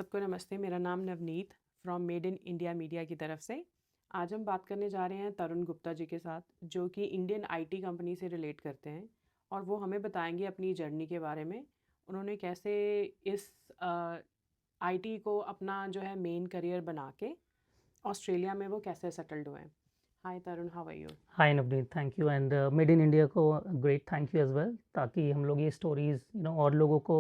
सबको नमस्ते। मेरा नाम Navneet from made in India media की तरफ से। आज हम बात करने जा रहे हैं तरुण गुप्ता जी के साथ, जो कि इंडियन आईटी कंपनी से रिलेट करते हैं और वो हमें बताएंगे अपनी जर्नी के बारे में। उन्होंने कैसे इस आईटी को अपना जो है मेन करियर बना के ऑस्ट्रेलिया में वो कैसे सेटल्ड हुए हैं। Hi Tarun, how are you? Hi Navneet, thank you and made in India को great thank you as well, ताकि हम लोग ये स्टोरीज और लोगों को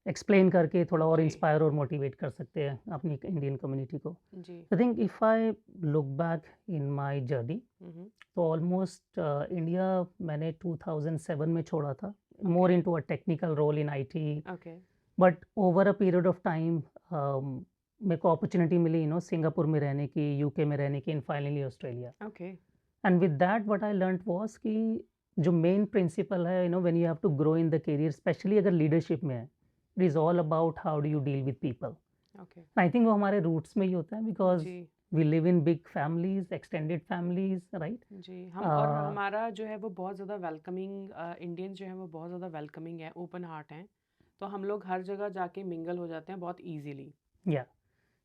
एक्सप्लेन करके थोड़ा और जी इंस्पायर और मोटिवेट कर सकते हैं अपनी इंडियन कम्युनिटी को। जी। I think if I look back in my journey, hmm. तो ऑलमोस्ट इंडिया मैंने 2007 में छोड़ा था, more okay into a technical role in IT. Okay. But over a period of time मेरे को अपॉर्चुनिटी मिली सिंगापुर में रहने की, यूके में रहने की, and finally Australia. Okay. And with that what I learned was कि जो मेन प्रिंसिपल है, when you have to grow in the career, specially अगर लीडरशिप में है, it is all about how do you deal with people. Okay. I think वो हमारे roots में ही होता है, बिकॉज जी we live in big families, extended families, right. जी। हम और हमारा जो है वो बहुत ज़्यादा वेलकमिंग, इंडियंस जो है वो बहुत ज़्यादा वेलकमिंग है, ओपन हार्ट हैं। तो हम लोग हर जगह जाके मिंगल हो जाते हैं बहुत easily. Yeah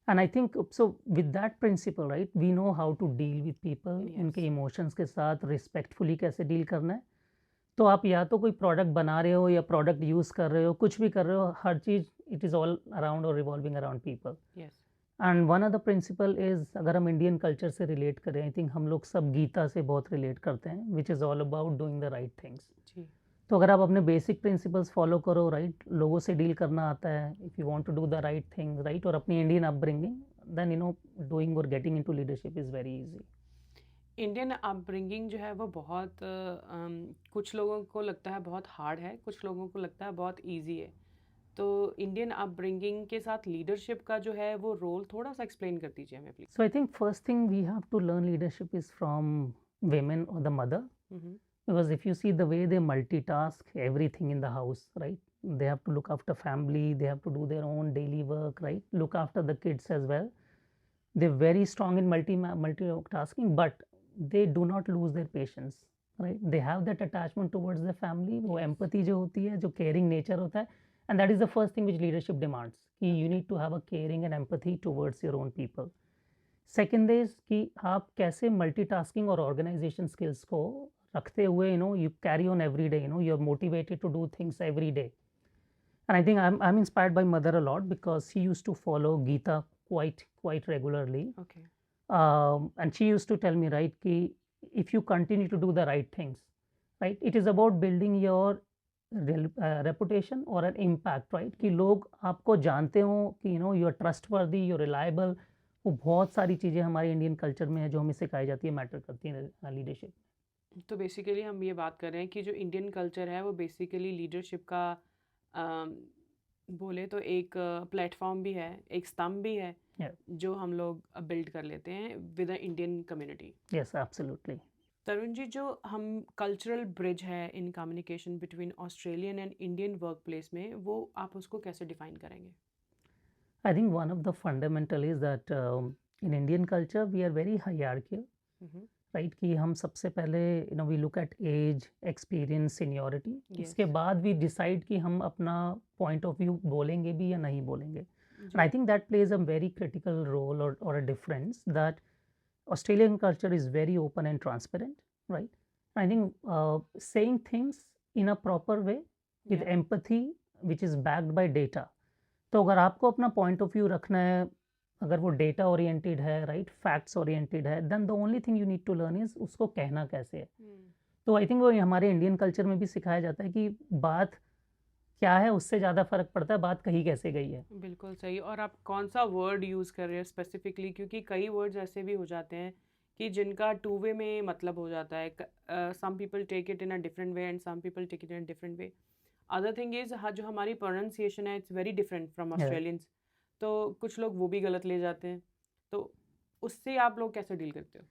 and I think so with that principle, right, we know how to deal with people, yes. उनके इमोशंस के साथ रिस्पेक्टफुली कैसे डील करना है। तो आप या तो कोई प्रोडक्ट बना रहे हो या प्रोडक्ट यूज़ कर रहे हो, कुछ भी कर रहे हो, हर चीज़ इट इज़ ऑल अराउंड और revolving around people. Yes. And one of the principle is, अगर हम इंडियन कल्चर से रिलेट करें, आई थिंक हम लोग सब गीता से बहुत रिलेट करते हैं, which is all about doing the right things. जी तो अगर आप अपने बेसिक प्रिंसिपल्स फॉलो करो, राइट, लोगों से डील करना आता है, if you want to do the right thing, right, और अपनी इंडियन अपब्रिंगिंग, देन डूइंग और getting into leadership is very easy. Indian upbringing जो है वो बहुत कुछ लोगों को लगता है बहुत हार्ड है, कुछ लोगों को लगता है बहुत इजी है। तो इंडियन अपब्रिंगिंग के साथ लीडरशिप का जो है वो रोल थोड़ा सा एक्सप्लेन कर दीजिए हमें please. So I think first thing we have to learn leadership is from women or the mother, hmm. because if you see the way they multitask everything in the house, right, they have to look after family, they have to do their own daily work, right, look after the kids as well. They're very strong in multitasking, but they do not lose their patience, right, they have that attachment towards the family, वो yes. empathy जो होती है, जो caring nature होता है, and that is the first thing which leadership demands, कि you okay. need to have a caring and empathy towards your own people. Second is कि आप कैसे मल्टीटास्किंग और ऑर्गेनाइजेशन स्किल्स को रखते हुए, you carry on every day, you are motivated to do things every day. And I think I am inspired by mother a lot, because she used to follow Gita quite regularly. Okay. And she used to tell me, right, कि if you continue to do the right things, right, it is about building your reputation or an impact, right, कि लोग आपको जानते हो कि you are trustworthy, you reliable. वो बहुत सारी चीज़ें हमारे इंडियन कल्चर में है जो हमें सिखाई जाती है, मैटर करती हैं लीडरशिप। तो बेसिकली हम ये बात कर रहे हैं कि जो इंडियन कल्चर है वो बेसिकली लीडरशिप का अम, बोले तो एक प्लेटफॉर्म भी है, एक स्तंभ भी है जो हम लोग बिल्ड कर लेते हैं with the Indian community. Yes, absolutely. Tarun ji, जो हम कल्चरल ब्रिज है in communication between Australian and Indian work place में, वो आप उसको कैसे डिफाइन करेंगे? I think one of the fundamental is that in Indian culture we are very hierarchical, hmm. Right, कि हम सबसे पहले we look at age, experience, seniority, yes. इसके बाद वी डिसाइड कि हम अपना पॉइंट ऑफ व्यू बोलेंगे भी या नहीं बोलेंगे। एंड जी I think that plays a very critical role और a difference, that Australian culture is very open and transparent, right? I think saying things in a proper way with या empathy, which is backed by data. तो अगर आपको अपना point of view रखना है, अगर वो डेटा ओरिएंटेड है, राइट, फैक्ट्स ओरिएंटेड है, then the only thing you need to learn is उसको कहना कैसे है। तो आई थिंक वो हमारे इंडियन कल्चर में भी सिखाया जाता है कि बात क्या है उससे ज़्यादा फर्क पड़ता है बात कही कैसे गई है। बिल्कुल सही। और आप कौन सा वर्ड यूज़ कर रहे हो स्पेसिफिकली, क्योंकि कई वर्ड्स ऐसे भी हो जाते हैं कि जिनका टू वे में मतलब हो जाता है। Some people take it in a different way and some people take it in a different way. Other thing is, जो हमारी प्रोनाउंसिएशन है it's very different from Australians. तो कुछ लोग वो भी गलत ले जाते हैं। तो उससे आप लोग कैसे डील करते हो?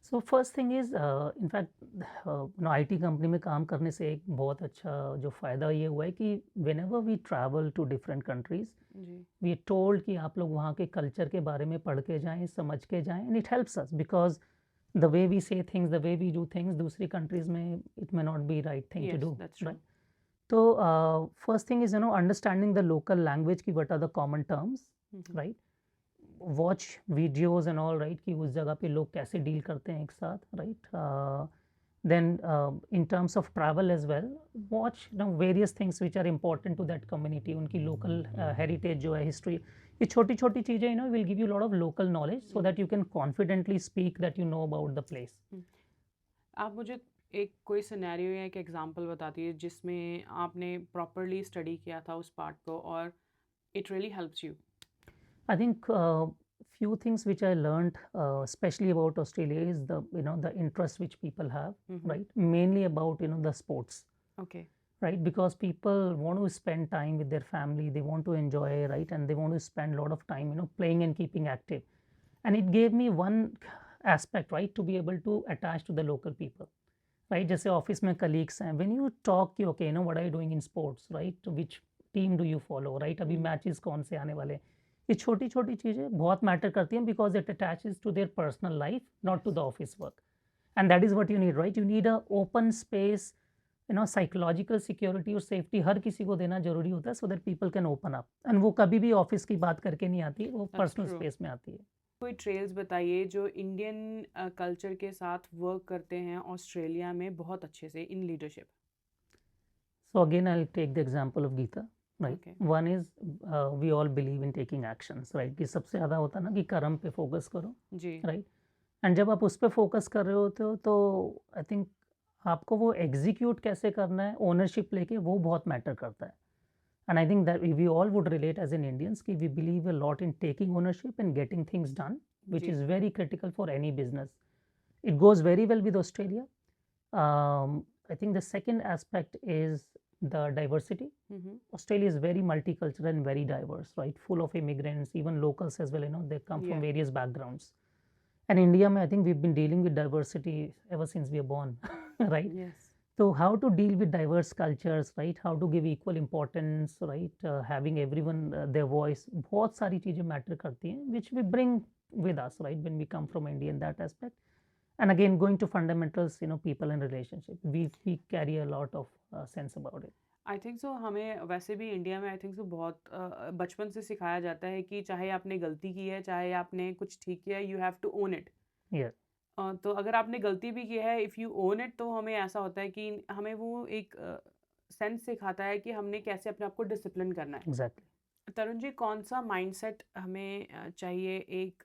So first thing is, in fact IT company में काम करने से एक बहुत अच्छा जो फ़ायदा ये हुआ है कि whenever we travel to different countries, जी वी टोल्ड कि आप लोग वहाँ के कल्चर के बारे में पढ़ के जाएं, समझ के जाएं, and it helps us because the way we say things, the way we do things दूसरी कंट्रीज़ में it may not be right thing to yes do, that's true. Right. तो first thing is understanding the local language की what are the common terms, right? Watch videos and all, right, कि उस जगह पे लोग कैसे deal करते हैं एक साथ, right? then in terms of travel as well, watch various things which are important to that community, उनकी local heritage जो है, history, ये छोटी छोटी चीज़ें will give you a lot of local knowledge so that you can confidently speak that you know about the place. आप मुझे एक कोई सिनेरियो या एक एग्जांपल बता दीजिए जिसमें आपने प्रॉपरली स्टडी किया था उस पार्ट को और it really helps you. I think few things which I learned, especially about Australia, is the interest which people have, right? Mainly about the sports, Okay. right? Because people want to spend time with their family, they want to enjoy, right? And they want to spend a lot of time playing and keeping active. And it gave me one aspect, right, to be able to attach to the local people, right? जैसे office में colleagues हैं, when you talk कि okay, what are you doing in sports, right? Which team do you follow, right? अभी matches कौन से आने वाले हैं, ये छोटी छोटी चीज़ें बहुत मैटर करती हैं because it attaches to their personal life, not to the office work. And that is what you need, right? You need a open space, psychological security और सेफ्टी हर किसी को देना जरूरी होता है so that people can open up. And वो कभी भी ऑफिस की बात करके नहीं आती, वो पर्सनल स्पेस में आती है. कोई ट्रेल्स बताइए जो इंडियन कल्चर के साथ वर्क करते हैं ऑस्ट्रेलिया में बहुत अच्छे से in leadership. So again, I'll take the example of Geeta, right? Okay. One is we all believe in taking actions, right? कि सबसे ज़्यादा होता है ना कि कर्म पे फोकस करो, जी. right? एंड जब आप उस पर फोकस कर रहे होते हो तो आई थिंक आपको वो एग्जीक्यूट कैसे करना है, ओनरशिप लेके, वो बहुत मैटर करता है. And I think that we all would relate as an Indians कि we believe a lot in taking ownership and getting things done, which जी. is very critical for any business. It goes very well with Australia. I think the second aspect is the diversity. Australia is very multicultural and very diverse, right? Full of immigrants, even locals as well, they come from Yeah. various backgrounds. And India, I think we've been dealing with diversity ever since we are born, right? Yes. So how to deal with diverse cultures, right? How to give equal importance, right? Having everyone their voice, बहुत सारी चीजें matter करती हैं, which we bring with us, right? When we come from India in that aspect. And again, going to fundamentals, people and relationship, we carry a lot of sense about it. I think सो हमें वैसे भी India में आई think सो बहुत बचपन से सिखाया जाता है कि चाहे आपने गलती की है चाहे आपने कुछ ठीक किया है, you have to own it. Yeah, तो अगर आपने गलती भी की है, इफ़ यू ओन इट, तो हमें ऐसा होता है कि हमें वो एक सेंस सिखाता है कि हमने कैसे अपने आप को डिसिप्लिन करना है. exactly. तरुण जी, कौन सा माइंडसेट हमें चाहिए एक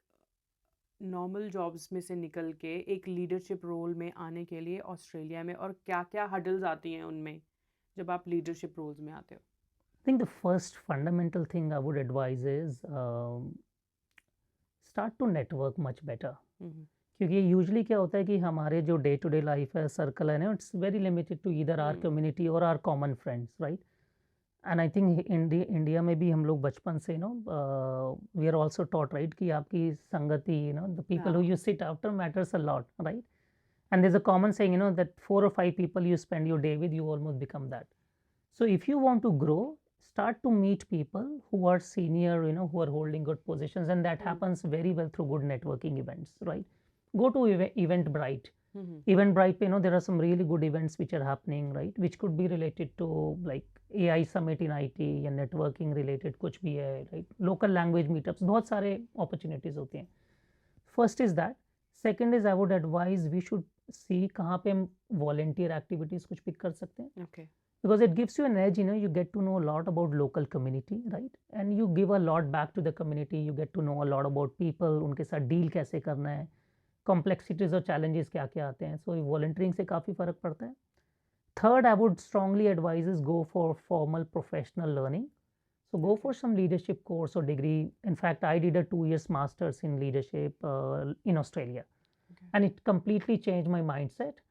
नॉर्मल जॉब्स में से निकल के एक लीडरशिप रोल में आने के लिए ऑस्ट्रेलिया में, और क्या क्या हडल्स आती हैं उनमें जब आप लीडरशिप रोल्स में आते हो? I think the first fundamental thing I would advise is start to network much better. क्योंकि यूजुअली क्या होता है कि हमारे जो डे टू डे लाइफ है, सर्कल है ना, it's very limited to either our community और our common friends, right? And I think India में भी हम लोग बचपन से we are also taught, right, कि आपकी संगति, the people who you sit after matters a lot, right? And there is a common saying, that 4 or 5 people you spend your day with, you almost become that. So if you want to grow, start to meet people who are senior, who are holding good positions, and that happens very well through good networking events, right? Go to Eventbrite. Eventbrite, there are some really good events which are happening, right? Which could be related to like AI summit in IT या networking related कुछ भी है, right? Local language meetups, बहुत सारे opportunities होते हैं. First is that. Second is I would advise we should see कहाँ पे हम volunteer activities कुछ pick कर सकते हैं. Okay. Because it gives you an edge, you get to know a lot about local community, right? And you give a lot back to the community, you get to know a lot about people, उनके साथ deal कैसे करना है, complexities और challenges क्या क्या आते हैं. So volunteering से काफ़ी फ़र्क पड़ता है. Third, I would strongly advise is go for formal professional learning. So go for some leadership course or degree. In fact, I did a 2 years masters in leadership in Australia. Okay. And it completely changed my mindset.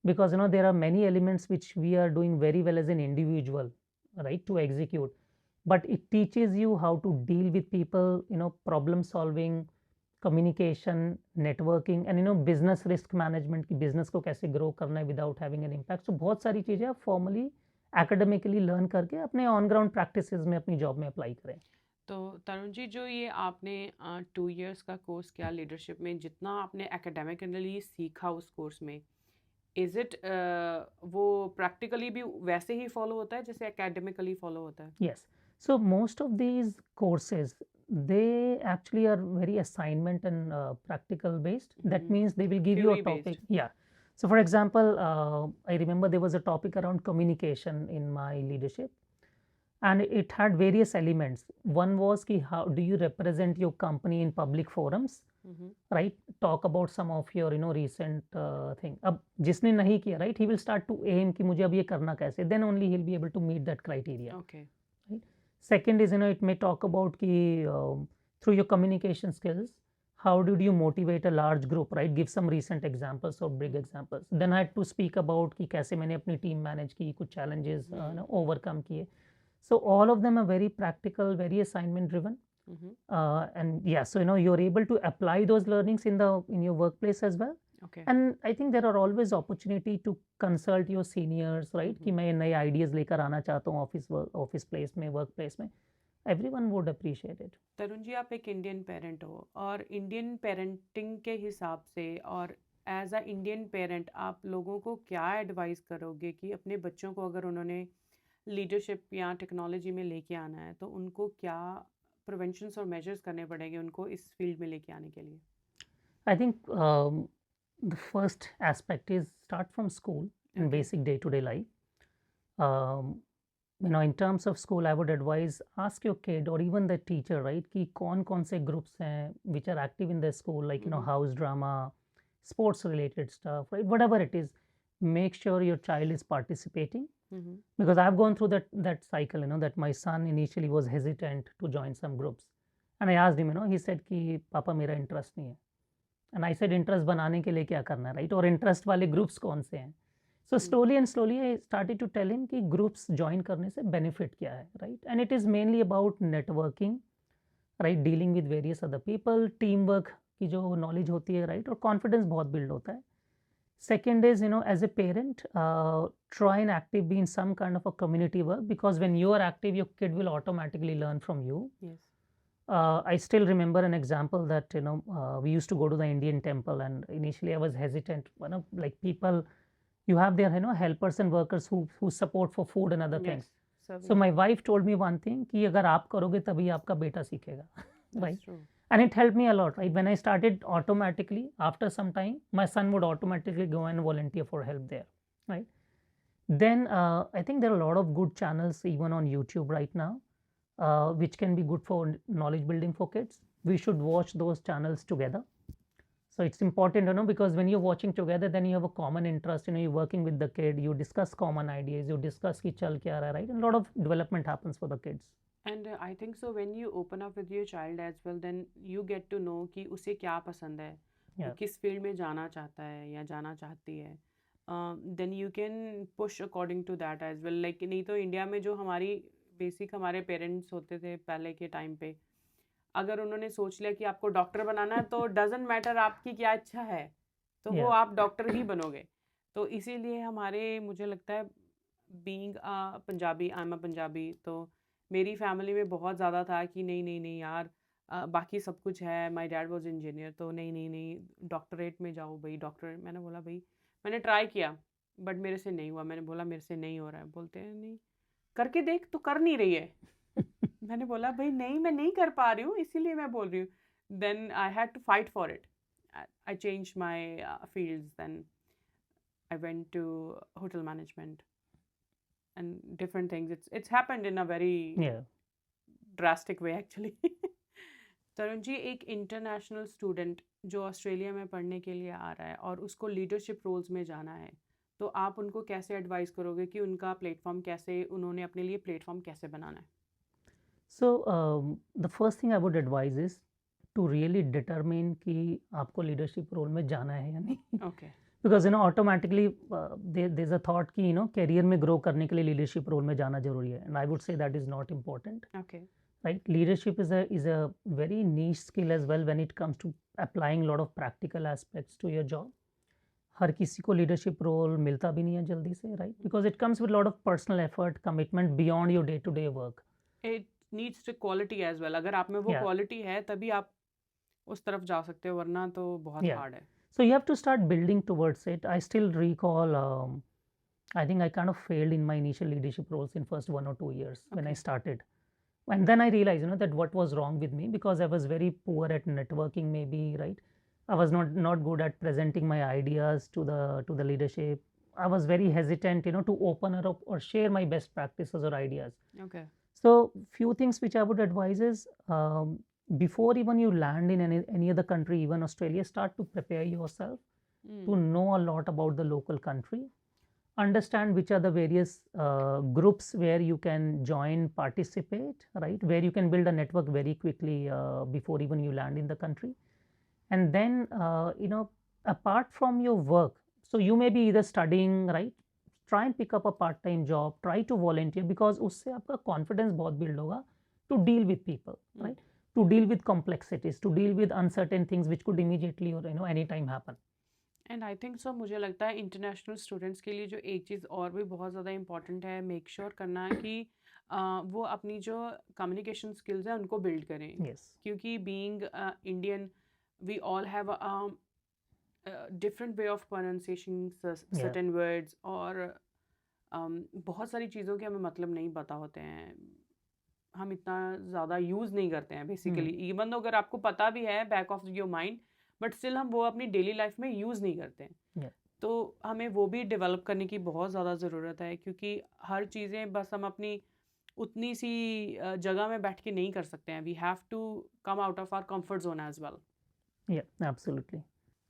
Because there are many elements which we are doing very well as an individual, right, to execute, but it teaches you how to deal with people, problem solving, communication, networking, and business risk management की business को कैसे grow करना है without having an impact. So बहुत सारी चीज़ें आप formally academically learn करके अपने on ground practices में अपनी job में apply करें. तो तरुण जी, जो ये आपने 2 years का कोर्स किया लीडरशिप में, जितना आपने एकेडमिकली सीखा उस कोर्स में, इज इट वो प्रैक्टिकली भी वैसे ही फॉलो होता है जैसे एकेडमिकली फॉलो होता है? Yes. So most of these courses, they actually are very assignment and practical based. That means they will give you a Theory topic. based. Yeah. So for example, I remember there was a topic around communication in my leadership, and it had various elements. One was ki how do you represent your company in public forums, right? Talk about some of your recent thing. अब जिसने नहीं किया, right, he will start to aim कि मुझे अब ये करना कैसे. Then only he'll be able to meet that criteria. Okay. Right? Second is, it may talk about ki through your communication skills, how did you motivate a large group, right? Give some recent examples or big examples. Then I had to speak about कि कैसे मैंने अपनी team manage की, कुछ challenges overcome किए. So all of them are very practical, very assignment driven. And yeah, so you're able to apply those learnings in your workplace as well. Okay. And I think there are always opportunity to consult your seniors, right? कि मैं नए ideas लेकर आना चाहता हूँ office place में, workplace में. Everyone would appreciate it. Tarun ji, आप एक इंडियन पेरेंट हो और इंडियन पेरेंटिंग के हिसाब से और एज अ इंडियन पेरेंट आप लोगों को क्या एडवाइस करोगे कि अपने बच्चों को अगर उन्होंने लीडरशिप या टेक्नोलॉजी में लेके आना है तो उनको क्या प्रिवेंशंस और मेजर्स करने पड़ेंगे उनको इस फील्ड में लेके आने के लिए? I think the first aspect is start from school and basic day-to-day life. In terms of school, I would advise ask your kid or even the teacher, right, कि कौन से groups हैं which are active in the school, like house drama, sports related stuff, right, whatever it is, make sure your child is participating. Because I've gone through that cycle, that my son initially was hesitant to join some groups, and I asked him, he said कि पापा मेरा interest नहीं है, and I said interest बनाने के लिए क्या करना है, right, और interest वाले groups कौन से हैं. So slowly and slowly I started to tell him कि groups join करने से benefit क्या है, right, and it is mainly about networking, right, dealing with various other people, teamwork की जो knowledge होती है, right, और confidence बहुत build होता है. Second is, as a parent, try and active be in some kind of a community work, because when you are active, your kid will automatically learn from you. Yes. I still remember an example that, we used to go to the Indian temple, and initially I was hesitant, like people, you have their, helpers and workers who support for food and other things. So my wife told me one thing कि अगर आप करोगे तभी आपका बेटा सीखेगा, right? True. And it helped me a lot, right? When I started, automatically after some time my son would automatically go and volunteer for help there, right? Then I think there are a lot of good channels even on YouTube right now, which can be good for knowledge building for kids. We should watch those channels together. So it's important, because when you're watching together, then you have a common interest, you're working with the kid, you discuss common ideas, you discuss ki chal kya raha hai, right? And a lot of development happens for the kids. And I think so when you open up with your child as well, then you get to know कि उसे क्या पसंद है, वो किस field में जाना चाहता है या जाना चाहती है. Then you can push according to that as well. Like नहीं तो इंडिया में जो हमारी बेसिक हमारे पेरेंट्स होते थे पहले के टाइम पे, अगर उन्होंने सोच लिया कि आपको डॉक्टर बनाना है तो डजंट मैटर आपकी क्या इच्छा है, तो वो आप डॉक्टर ही बनोगे. तो इसीलिए हमारे, मुझे लगता है being Punjabi, I am a Punjabi, तो मेरी फैमिली में बहुत ज़्यादा था कि नहीं नहीं नहीं यार, बाकी सब कुछ है. माय डैड वाज इंजीनियर, तो नहीं नहीं नहीं डॉक्टरेट में जाओ भाई, डॉक्टरेट. मैंने बोला भाई मैंने ट्राई किया बट मेरे से नहीं हुआ. मैंने बोला मेरे से नहीं हो रहा है. बोलते हैं नहीं करके देख, तो कर नहीं रही है. मैंने बोला भाई नहीं, मैं नहीं कर पा रही हूँ, इसीलिए मैं बोल रही हूँ. Then I had to fight for it. I change my fields. Then I went to hotel management and different things. It's happened in a very drastic way actually. Tarun ji, एक इंटरनेशनल स्टूडेंट जो ऑस्ट्रेलिया में पढ़ने के लिए आ रहा है और उसको लीडरशिप रोल्स में जाना है, तो आप उनको कैसे एडवाइस करोगे कि उनका प्लेटफॉर्म कैसे, उन्होंने अपने लिए प्लेटफॉर्म कैसे बनाना है? So the first thing I would advise is to really determine कि आपको लीडरशिप रोल में जाना है या नहीं. Okay. Because automatically there's a thought कि career में grow करने के लिए leadership role में जाना जरूरी है, and I would say that is not important. Okay. Right? Leadership is a very niche skill as well when it comes to applying a lot of practical aspects to your job. हर किसी को leadership role मिलता भी नहीं है जल्दी से, right? Because it comes with a lot of personal effort, commitment beyond your day-to-day work. It needs to quality as well. अगर आप में वो quality है तभी आप उस तरफ जा सकते हो, वरना तो बहुत hard है. So you have to start building towards it. I still recall, I think I kind of failed in my initial leadership roles in first 1 or 2 years when I Okay. started. And then I realized, that what was wrong with me, because I was very poor at networking, maybe, right? I was not good at presenting my ideas to the leadership. I was very hesitant, to open up or share my best practices or ideas. Okay. So few things which I would advise is, before even you land in any other country, even Australia, start to prepare yourself to Mm. know a lot about the local country, understand which are the various groups where you can join, participate, right, where you can build a network very quickly before even you land in the country. And then apart from your work, so you may be either studying, right, try and pick up a part time job, try to volunteer, because उससे आपका confidence बहुत build होगा to deal with people, Mm. right, to deal with complexities, to deal with uncertain things which could immediately or anytime happen. And I think सो मुझे लगता है international students के लिए जो एक चीज़ और भी बहुत ज़्यादा इम्पॉर्टेंट है मेक श्योर करना कि वो अपनी जो कम्युनिकेशन स्किल्स हैं उनको बिल्ड करें Yes. क्योंकि being Indian we all have different way of pronunciation certain words और बहुत सारी चीज़ों के हमें मतलब नहीं पता होते हैं हम इतना ज़्यादा यूज़ नहीं करते हैं बेसिकली इवन अगर आपको पता भी है back of your mind but still हम वो अपनी डेली लाइफ में यूज़ नहीं करते हैं Yeah. तो हमें वो भी डेवलप करने की बहुत ज़्यादा ज़रूरत है क्योंकि हर चीज़ें बस हम अपनी उतनी सी जगह में बैठ के नहीं कर सकते हैं we have to come out of our comfort zone as well Yeah, absolutely.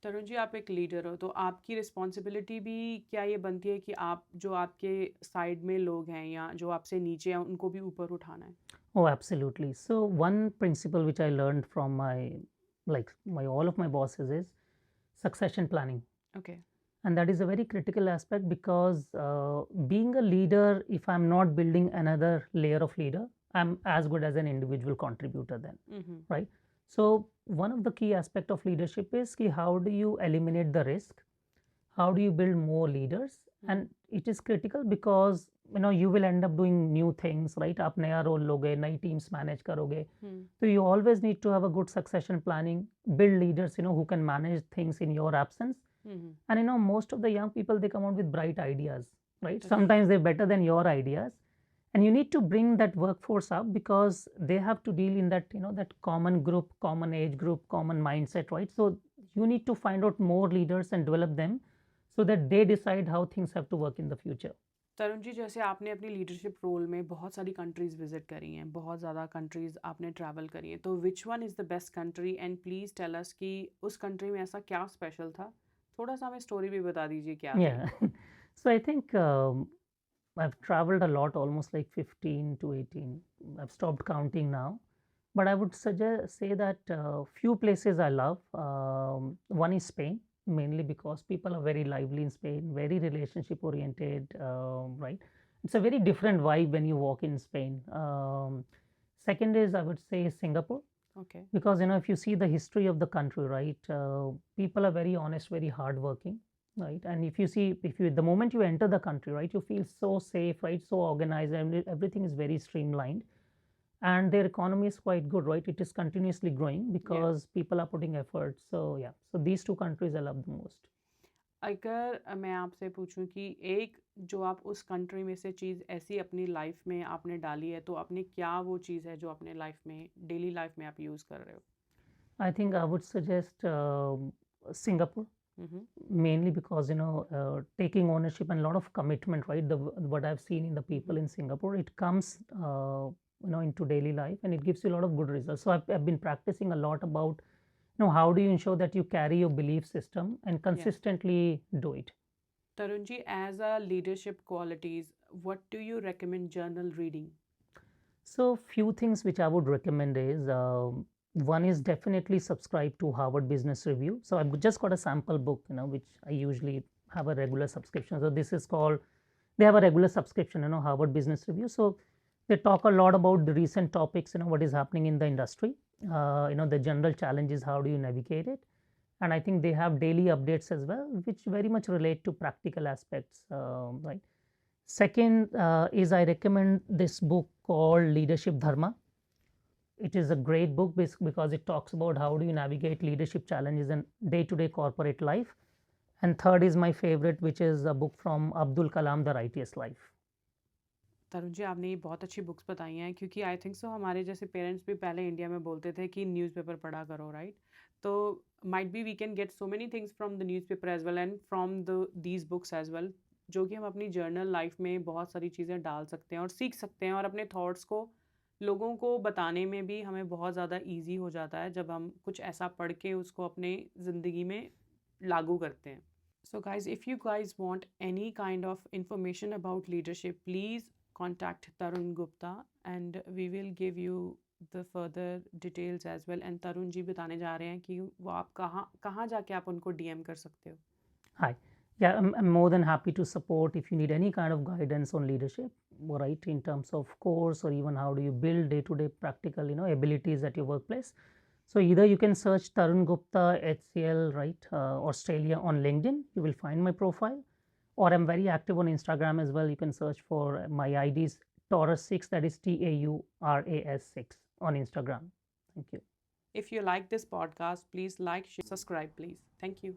Tarun ji आप एक लीडर हो तो आपकी रिस्पॉन्सिबिलिटी भी क्या ये बनती है कि आप जो आपके साइड में लोग हैं या जो आपसे नीचे हैं उनको भी ऊपर उठाना है Oh, absolutely. So one principle which I learned from my all of my bosses is succession planning. Okay And that is a very critical aspect, because being a leader, if I'm not building another layer of leader, I'm as good as an individual contributor then, right? So one of the key aspect of leadership is ki how do you eliminate the risk? How do you build more leaders? And it is critical because you will end up doing new things, right? आप नया role लोगे, नई teams manage करोगे, so you always need to have a good succession planning, build leaders who can manage things in your absence. And most of the young people, they come out with bright ideas, right? That's Sometimes they're better than your ideas, and you need to bring that workforce up because they have to deal in that that common group, common age group, common mindset, right? So you need to find out more leaders and develop them so that they decide how things have to work in the future. Tarun ji जैसे आपने अपनी leadership role में बहुत सारी countries visit करी हैं बहुत ज़्यादा कंट्रीज़ आपने ट्रैवल करी हैं तो which one is the best country and please tell us कि उस कंट्री में ऐसा क्या स्पेशल था थोड़ा सा हमें स्टोरी भी बता दीजिए क्या थी Yeah. So I think I've traveled a lot, almost like 15 to 18. I've stopped counting now. But I would say that few places I love. One is Spain, mainly because people are very lively in Spain, very relationship oriented, right? It's a very different vibe when you walk in Spain. Second is, I would say, Singapore, okay because if you see the history of the country, right, people are very honest, very hardworking, right? And if you the moment you enter the country, right, you feel so safe, right, so organized, and everything is very streamlined, and their economy is quite good, right? It is continuously growing because people are putting effort. So yeah, so these two countries I love the most. अगर मैं आपसे पूछूं कि एक जो आप उस country में से चीज़ ऐसी अपनी लाइफ में आपने डाली है तो आपने क्या वो चीज़ है जो अपने लाइफ में डेली लाइफ में आप यूज़ कर रहे हो I think I would suggest Singapore, mainly because taking ownership and a lot of commitment, right? What I've seen in the people in Singapore, it comes into daily life, and it gives you a lot of good results. So I've been practicing a lot about how do you ensure that you carry your belief system and consistently do it. Tarun ji as a leadership qualities what do you recommend journal reading So few things which I would recommend is, one is definitely subscribe to Harvard Business Review. So I've just got a sample book, which I usually have a regular subscription. So this is called, they have a regular subscription, Harvard Business Review. So they talk a lot about the recent topics, what is happening in the industry, the general challenges, how do you navigate it. And I think they have daily updates as well, which very much relate to practical aspects, right? Second is I recommend this book called Leadership Dharma. it is a great book because it talks about how do you navigate leadership challenges in day-to-day corporate life. And third is my favorite, which is a book from Abdul Kalam, The Righteous Life. Tarun ji, आपने ये बहुत अच्छी books बताई हैं, क्योंकि आई think सो हमारे जैसे parents भी पहले इंडिया में बोलते थे कि न्यूज़पेपर पढ़ा करो, राइट? तो might be we can get so many things from the newspaper as well and from the these books as well, जो कि हम अपनी जर्नल लाइफ में बहुत सारी चीज़ें डाल सकते हैं और सीख सकते हैं, और अपने थॉट्स को लोगों को बताने में भी हमें बहुत ज़्यादा ईजी हो जाता है जब हम कुछ ऐसा पढ़ के उसको अपने ज़िंदगी में लागू करते हैं. So guys, if you guys want any kind of information about leadership, please contact Tarun Gupta and we will give you the further details as well. And Tarun जी बताने जा रहे हैं कि वो आप कहाँ जाके आप उनको DM कर सकते हो. Hi. Yeah, I'm more than happy to support if you need any kind of guidance on leadership, right, in terms of course or even how do you build day-to-day practical, abilities at your workplace. So either you can search Tarun Gupta HCL, right, Australia on LinkedIn. You will find my profile, or I'm very active on Instagram as well. You can search for my IDs Taurus6, that is TAURAS6 on Instagram. Thank you. If you like this podcast, please like, share, subscribe, please. Thank you.